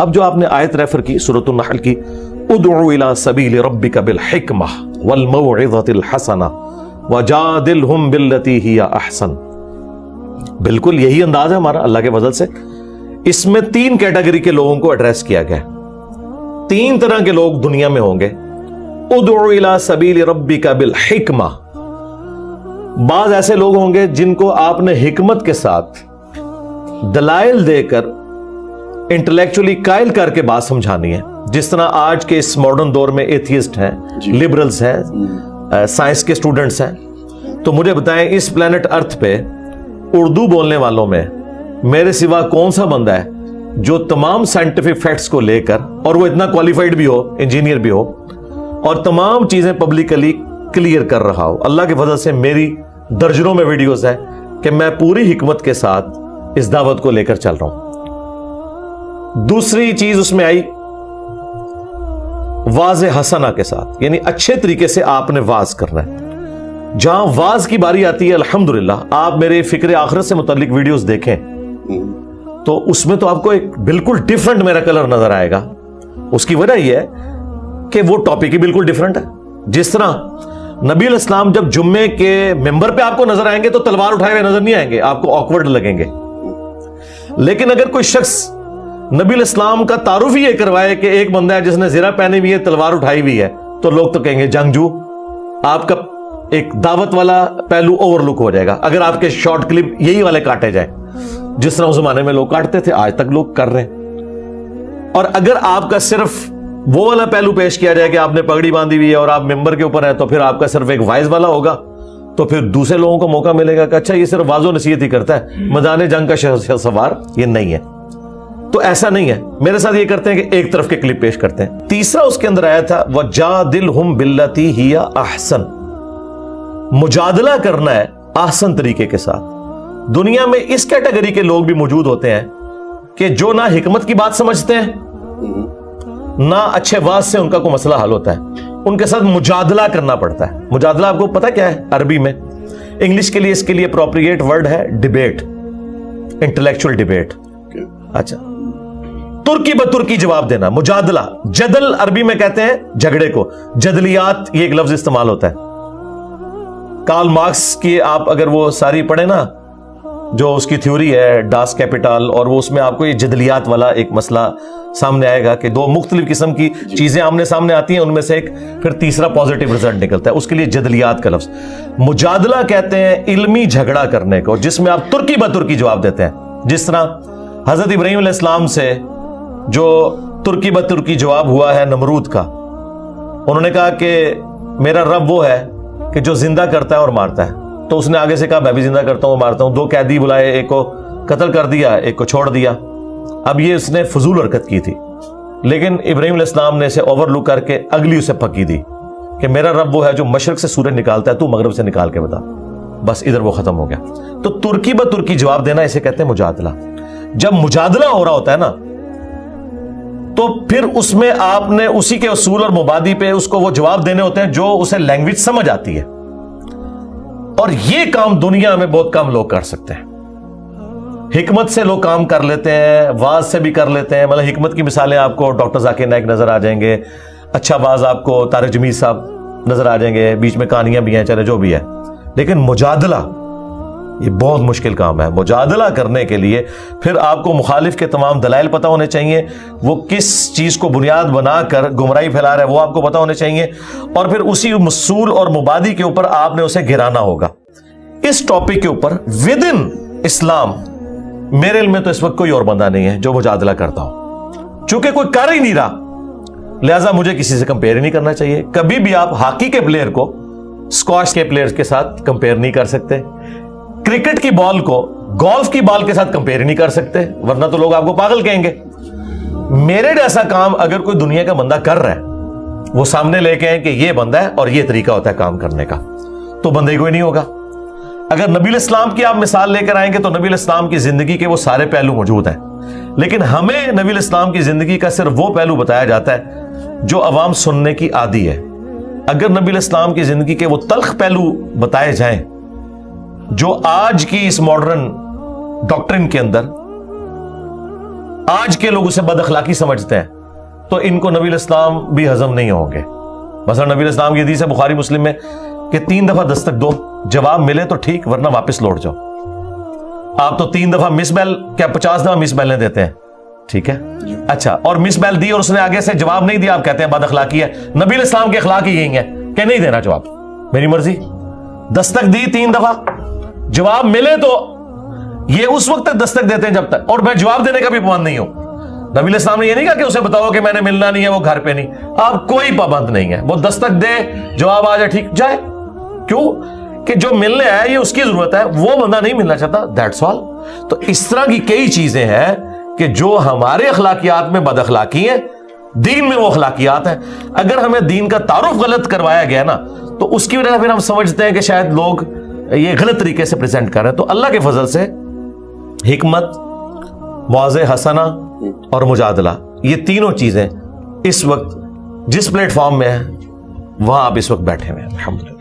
اب جو آپ نے آیت ریفر کی سورۃ النحل کی، ادعو الی سبیل ربک بالحکمہ والموعظۃ الحسنہ وجادلہم باللتی ہی احسن، بالکل یہی انداز ہے ہمارا اللہ کے فضل سے۔ اس میں 3 کیٹیگری کے لوگوں کو ایڈریس کیا گیا، 3 طرح کے لوگ دنیا میں ہوں گے۔ ادعو الی سبیل ربک بالحکمہ، بعض ایسے لوگ ہوں گے جن کو آپ نے حکمت کے ساتھ دلائل دے کر انٹلیکچولی قائل کر کے بات سمجھانی ہے، جس طرح آج کے اس ماڈرن دور میں ایتھیسٹ ہیں، لبرلز ہیں، سائنس کے اسٹوڈنٹس ہیں۔ تو مجھے بتائیں اس پلانٹ ارتھ پہ اردو بولنے والوں میں میرے سوا کون سا بندہ ہے جو تمام سائنٹیفک فیکٹس کو لے کر، اور وہ اتنا کوالیفائڈ بھی ہو، انجینئر بھی ہو، اور تمام چیزیں پبلکلی کلیئر کر رہا ہو۔ اللہ کے فضل سے میری درجنوں میں ویڈیوز ہیں کہ میں پوری حکمت کے ساتھ اس دعوت کو لے کر چل رہا ہوں۔ دوسری چیز اس میں آئی واضح حسنہ کے ساتھ، یعنی اچھے طریقے سے آپ نے واز کرنا ہے۔ جہاں واز کی باری آتی ہے، الحمدللہ آپ میرے فکر آخرت سے متعلق ویڈیوز دیکھیں تو اس میں تو آپ کو ایک بالکل ڈیفرنٹ میرا کلر نظر آئے گا۔ اس کی وجہ یہ ہے کہ وہ ٹاپک ہی بالکل ڈیفرنٹ ہے۔ جس طرح نبی علیہ السلام جب جمعے کے ممبر پہ آپ کو نظر آئیں گے تو تلوار اٹھائے ہوئے نظر نہیں آئیں گے، آپ کو آکورڈ لگیں گے۔ لیکن اگر کوئی شخص نبی علیہ السلام کا تعارف ہی یہ کروائے کہ ایک بندہ ہے جس نے زرہ پہنی ہوئی ہے، تلوار اٹھائی ہوئی ہے، تو لوگ تو کہیں گے جنگجو، آپ کا ایک دعوت والا پہلو اوور لک ہو جائے گا اگر آپ کے شارٹ کلپ یہی والے کاٹے جائیں، جس طرح اس زمانے میں لوگ کاٹتے تھے، آج تک لوگ کر رہے ہیں۔ اور اگر آپ کا صرف وہ والا پہلو پیش کیا جائے کہ آپ نے پگڑی باندھی ہوئی ہے اور آپ ممبر کے اوپر ہیں، تو پھر آپ کا صرف ایک وائز والا ہوگا، تو پھر دوسرے لوگوں کو موقع ملے گا کہ اچھا یہ صرف واضح و نصیحت ہی کرتا ہے، میدان جنگ کا سوار یہ نہیں ہے۔ تو ایسا نہیں ہے، میرے ساتھ یہ کرتے ہیں کہ ایک طرف کے کلپ پیش کرتے ہیں۔ تیسرا اس کے اندر آیا تھا وَجَادِلْهُمْ بِالَّتِي هِيَ أَحْسَنُ، مجادلہ کرنا ہے احسن طریقے کے ساتھ۔ دنیا میں اس کیٹیگری کے لوگ بھی موجود ہوتے ہیں کہ جو نہ حکمت کی بات سمجھتے ہیں، نہ اچھے واز سے ان کا کوئی مسئلہ حل ہوتا ہے، ان کے ساتھ مجادلہ کرنا پڑتا ہے۔ مجادلہ آپ کو پتا کیا ہے عربی میں؟ انگلش کے لیے اس کے لیے اپروپریٹ ورڈ ہے ڈیبیٹ، انٹلیکچوئل ڈیبیٹ۔ اچھا، ترکی بترکی جواب دینا، مجادلہ۔ جدل عربی میں کہتے ہیں جھگڑے کو، جدلیات یہ ایک لفظ استعمال ہوتا ہے۔ کارل مارکس کی آپ اگر وہ ساری پڑھیں نا، جو اس کی تھیوری ہے ڈاس کیپیٹل، اور وہ اس میں آپ کو یہ جدلیات والا ایک مسئلہ سامنے آئے گا کہ 2 مختلف قسم کی چیزیں آمنے سامنے آتی ہیں، ان میں سے ایک پھر تیسرا پازیٹیو رزلٹ نکلتا ہے، اس کے لیے جدلیات کا لفظ۔ مجادلہ کہتے ہیں علمی جھگڑا کرنے کو، جس میں آپ ترکی بترکی جواب دیتے ہیں۔ جس طرح حضرت ابراہیم علیہ السلام سے جو ترکی بترکی جواب ہوا ہے نمرود کا، انہوں نے کہا کہ میرا رب وہ ہے کہ جو زندہ کرتا ہے اور مارتا ہے، تو اس نے آگے سے کہا میں بھی زندہ کرتا ہوں مارتا ہوں۔ 2 قیدی بلائے، ایک کو قتل کر دیا، ایک کو چھوڑ دیا۔ اب یہ اس نے فضول حرکت کی تھی، لیکن ابراہیم علیہ السلام نے اسے اوور لک کر کے اگلی اسے پکی دی کہ میرا رب وہ ہے جو مشرق سے سورج نکالتا ہے، تو مغرب سے نکال کے بتا۔ بس ادھر وہ ختم ہو گیا۔ تو ترکی بترکی جواب دینا اسے کہتے ہیں مجادلہ۔ جب مجادلہ ہو رہا ہوتا ہے نا، تو پھر اس میں آپ نے اسی کے اصول اور مبادی پہ اس کو وہ جواب دینے ہوتے ہیں جو اسے لینگویج سمجھ آتی ہے، اور یہ کام دنیا میں بہت کم لوگ کر سکتے ہیں۔ حکمت سے لوگ کام کر لیتے ہیں، واز سے بھی کر لیتے ہیں۔ مطلب حکمت کی مثالیں آپ کو ڈاکٹر ذاکر نائک نظر آ جائیں گے، اچھا واز آپ کو طارق جمیل صاحب نظر آ جائیں گے، بیچ میں کہانیاں بھی ہیں، چلے جو بھی ہے۔ لیکن مجادلہ یہ بہت مشکل کام ہے۔ مجادلہ کرنے کے لیے پھر آپ کو مخالف کے تمام دلائل پتہ ہونے چاہیے، وہ کس چیز کو بنیاد بنا کر گمراہی پھیلا رہا ہے وہ آپ کو پتہ ہونے چاہیے، اور پھر اسی اصول اور مبادی کے اوپر آپ نے اسے گرانا ہوگا۔ اس ٹاپک کے اوپر ود ان اسلام میرے علم میں تو اس وقت کوئی اور بندہ نہیں ہے جو مجادلہ کرتا ہو، چونکہ کوئی کر ہی نہیں رہا، لہٰذا مجھے کسی سے کمپیئر ہی نہیں کرنا چاہیے۔ کبھی بھی آپ ہاکی کے پلیئر کو اسکواش کے پلیئر کے ساتھ کمپیئر نہیں کر سکتے، کرکٹ کی بال کو گولف کی بال کے ساتھ کمپیئر نہیں کر سکتے، ورنہ تو لوگ آپ کو پاگل کہیں گے۔ میرے جیسا کام اگر کوئی دنیا کا بندہ کر رہا ہے، وہ سامنے لے کے آئیں کہ یہ بندہ ہے اور یہ طریقہ ہوتا ہے کام کرنے کا، تو بندے کوئی نہیں ہوگا۔ اگر نبی علیہ السلام کی آپ مثال لے کر آئیں گے تو نبی علیہ السلام کی زندگی کے وہ سارے پہلو موجود ہیں، لیکن ہمیں نبی علیہ السلام کی زندگی کا صرف وہ پہلو بتایا جاتا ہے جو عوام سننے کی عادی ہے۔ اگر نبی علیہ السلام کی زندگی کے وہ تلخ پہلو بتائے جائیں جو آج کی اس ماڈرن ڈاکٹرن کے اندر آج کے لوگ اسے بد اخلاقی سمجھتے ہیں تو ان کو نبی الاسلام بھی ہضم نہیں ہوں گے. مثلا نبی الاسلام کی حدیث ہے بخاری مسلم میں کہ 3 دفعہ دستک دو, جواب ملے تو ٹھیک ورنہ واپس لوٹ جاؤ. آپ تو 3 دفعہ مس بیل کیا 50 دفعہ مس بیلیں دیتے ہیں, ٹھیک ہے اچھا, اور مس بیل دی اور اس نے آگے سے جواب نہیں دیا, آپ کہتے ہیں بد اخلاقی ہے. نبی الاسلام کے اخلاق ہی یہی ہے کہ نہیں دینا جواب, میری مرضی. دستک دی 3 دفعہ, جواب ملے تو یہ اس وقت تک دستک دیتے ہیں جب تک, اور میں جواب دینے کا بھی پابند نہیں ہوں. نبی علیہ السلام نے یہ نہیں کہا کہ اسے بتاؤ کہ میں نے ملنا نہیں ہے, وہ گھر پہ نہیں. آپ کوئی پابند نہیں ہے, وہ دستک دے جواب آ جائے ٹھیک جائے. کیوں کہ جو ملنے ہے یہ اس کی ضرورت ہے, وہ بندہ نہیں ملنا چاہتا, دیٹس آل. تو اس طرح کی کئی چیزیں ہیں کہ جو ہمارے اخلاقیات میں بد اخلاقی ہیں, دین میں وہ اخلاقیات ہیں. اگر ہمیں دین کا تعارف غلط کروایا گیا نا تو اس کی وجہ سے پھر ہم سمجھتے ہیں کہ شاید لوگ یہ غلط طریقے سے پریزنٹ کر رہے ہیں. تو اللہ کے فضل سے حکمت, موعظہ حسنہ اور مجادلہ, یہ تینوں چیزیں اس وقت جس پلیٹ فارم میں ہیں وہاں آپ اس وقت بیٹھے ہوئے ہیں الحمدللہ.